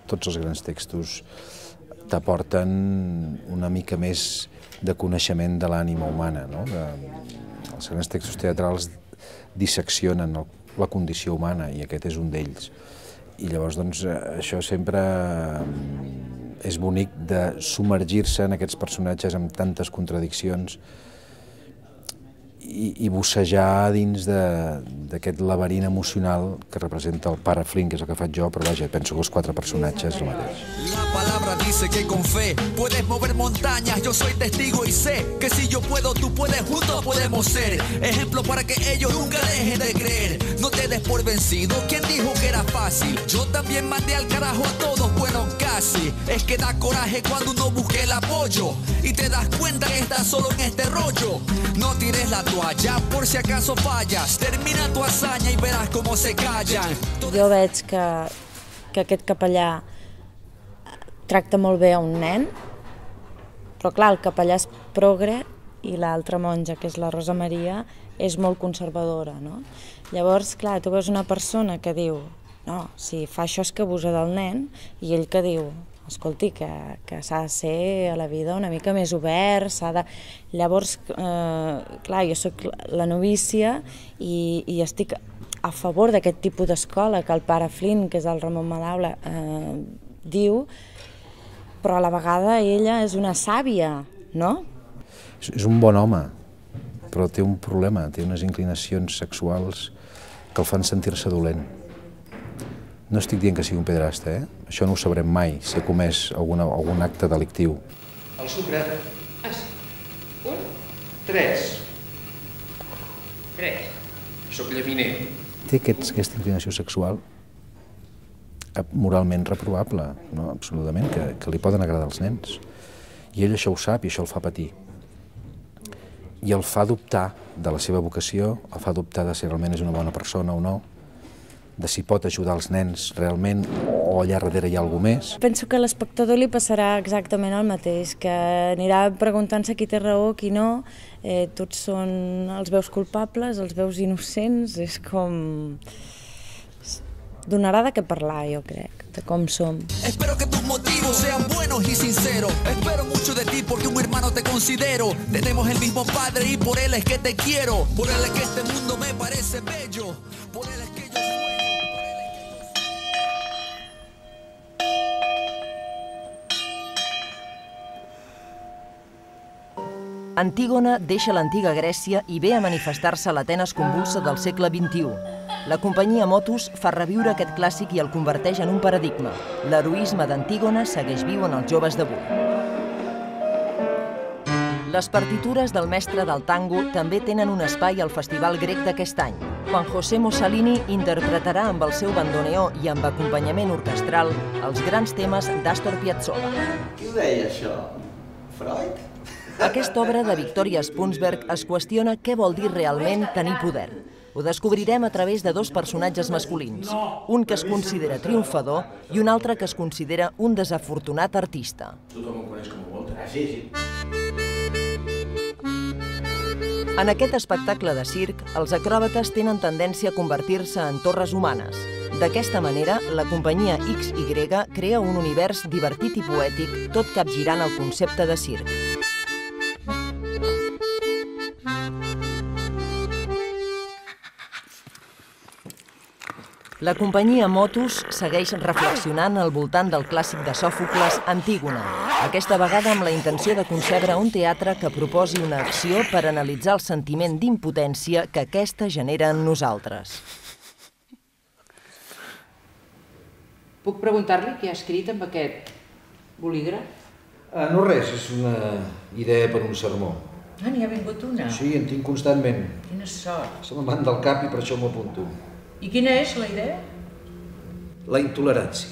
tots els grans textos t'aporten una mica més de coneixement de l'ànima humana. Els grans textos teatrals disseccionen la condició humana i aquest és un d'ells. I llavors, doncs, això sempre és bonic de submergir-se en aquests personatges amb tantes contradiccions i bussejar dins d'aquest laberint emocional que representa el pare Flynn, que és el que faig jo, però vaja, penso que els 4 personatges el mateix. La palabra dice que con fe puedes mover montañas, yo soy testigo y sé que si yo puedo, tú puedes, juntos podemos ser ejemplo para que ellos nunca dejen de creer. No te des por vencido, ¿quién dijo que era fácil? Yo también mandé al carajo a todos, bueno, casi. Es que da coraje cuando uno busca el apoyo y te das cuenta que estás solo en este rollo. No tires la toalla por si acaso fallas, termina tu hazaña y verás cómo se callan. Jo veig que aquest capellà tracta molt bé a un nen, però clar, el capellà és progre i l'altra monja, que és la Rosa Maria, és molt conservadora, no? Llavors, clar, tu veus una persona que diu no, si fa això és que abusa del nen, i ell que diu escolti, que s'ha de ser a la vida una mica més obert, s'ha de... Llavors, clar, jo soc la novícia i estic a favor d'aquest tipus d'escola que el pare Flynn, que és el Ramon Madaula, diu, però a la vegada ella és una sàvia, no? És un bon home, però té un problema, té unes inclinacions sexuals que el fan sentir-se dolent. No estic dient que sigui un pedrasta, Això no ho sabrem mai, si ha comès algun acte delictiu. El sucre... Ah, sí. 1, 3. 3. Soc llaminer. Té aquesta inclinació sexual moralment reprovable, no? Absolutament, que li poden agradar als nens. I ell això ho sap i això el fa patir. I el fa dubtar de la seva vocació, el fa dubtar de si realment és una bona persona o no, de si pot ajudar els nens realment o allà darrere hi ha alguna més. Penso que a l'espectador li passarà exactament el mateix, que anirà preguntant-se qui té raó, qui no, tots són els veus culpables, els veus innocents, és com... Donarà de què parlar, jo crec, de com som. Espero que tus motivos sean buenos y sinceros. Espero mucho de ti porque un hermano te considero. Tenemos el mismo padre y por él es que te quiero. Por él es que este mundo me parece bello. Por él es que yo sueño. Antígona deixa l'antiga Grècia i ve a manifestar-se a l'Atenes convulsa del segle XXI. La companyia Motus fa reviure aquest clàssic i el converteix en un paradigma. L'heroisme d'Antígona segueix viu en els joves d'avui. Les partitures del mestre del tango també tenen un espai al Festival Grec d'aquest any. Juan José Mussolini interpretarà amb el seu bandoneó i amb acompanyament orquestral els grans temes d'Astor Piazzolla. Qui ho deia, això? Freud? Aquesta obra de Victoria Spunsberg es qüestiona què vol dir realment tenir poder. Ho descobrirem a través de 2 personatges masculins, un que es considera triomfador i un altre que es considera un desafortunat artista. Tothom ho coneix com a Walter. Ah, sí. En aquest espectacle de circ, els acròbates tenen tendència a convertir-se en torres humanes. D'aquesta manera, la companyia XY crea un univers divertit i poètic, tot capgirant el concepte de circ. La companyia Motus segueix reflexionant al voltant del clàssic de Sòfocles, Antígona, aquesta vegada amb la intenció de concebre un teatre que proposi una acció per analitzar el sentiment d'impotència que aquesta genera en nosaltres. Puc preguntar-li què ha escrit amb aquest bolígraf? No res, és una idea per un sermó. Ah, n'hi ha vingut una? Sí, en tinc constantment. Quina sort. Se me'n van del cap i per això m'ho apunto. I quina és la idea? La intolerància.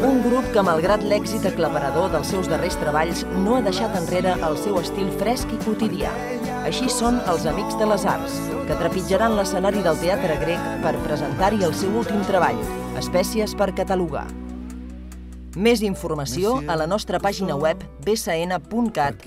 Un grup que, malgrat l'èxit aclaparador dels seus darrers treballs, no ha deixat enrere el seu estil fresc i quotidià. Així són els Amics de les Arts, que trepitjaran l'escenari del Teatre Grec per presentar-hi el seu últim treball, Espècies per catalogar. Més informació a la nostra pàgina web bsn.cat/grec.